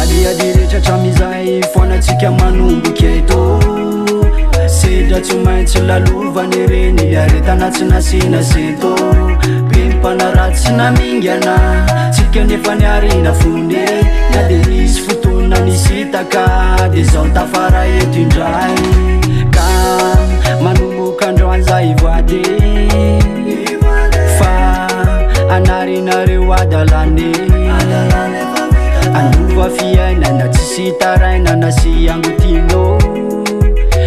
aliadiritra tramizay foanatsika manomboka eto sedra tsy maintsy lalovany reny aretana tsy nasina seto pempanaratsy namingana tsika nefa niarina fone na de nisy fotona nisitaka de zao tafara eto indray ka manomboka androanzay voady fa anarinareo adalane andova fiainana tsy sitaraina na sy angotino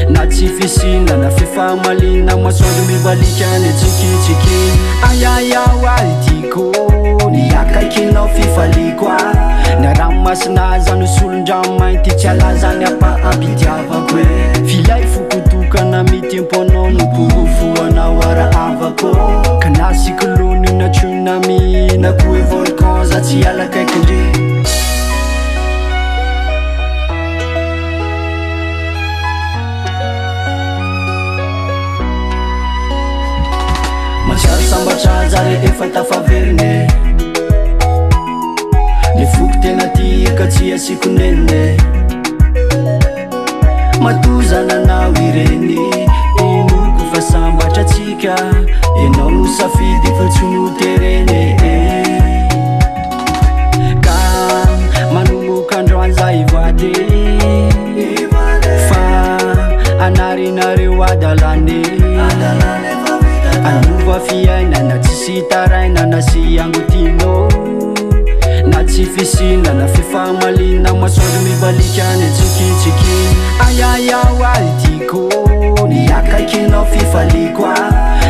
na tsy fisina na fifamalina masoandro mibalikany tsikitsiki ayayao altiko niakaikinao fifalikoa na ramasina zany solondramainty tsy alazany apa-ampitiavako e filay fokotokana mitimponao noporofoanao arahavako ka nasikilony natronami na koe volcan za tsy alakaikindre matsiaro sambatra zare efa tafaverine ny foky tena tika tsy asiko nene matozananao ireny inoko fa sambatra tsika enao no safidy fa tsy noterene ka manomboka androanzay voady fa anarinareo adalane andova fiainana tsy sitaraina na sy angotino na tsy fisina na fifamalina masoandro mibalikany tsikitsiki ayayao altiko niakaikinao fifalikoa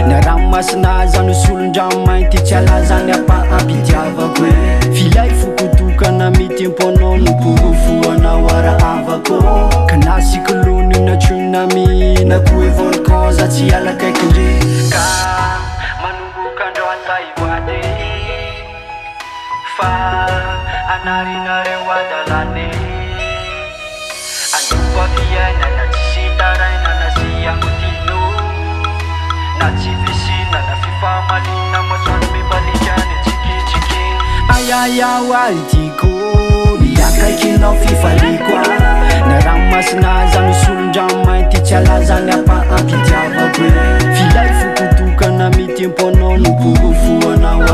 na ramasina zany solondramainty tsy alazany apa-ampitiavako e filay fokotokana mitimponao noporofoanao arahavako ka nasikilony natronami na koe volcan za tsy alakaikindre ka manomboka androanzay voady fa anarinareo adalane andova fiainana tsy sitaraina na sy angotino na tsy fisina na fifamalina masoandro mibalikany tsikitsiki ayayao altiko niakaikinao fifalikoa na ramasina zany solondramainty tsy alazany apa-ampitiavako e filay fokotokana mitimponao noporofoanao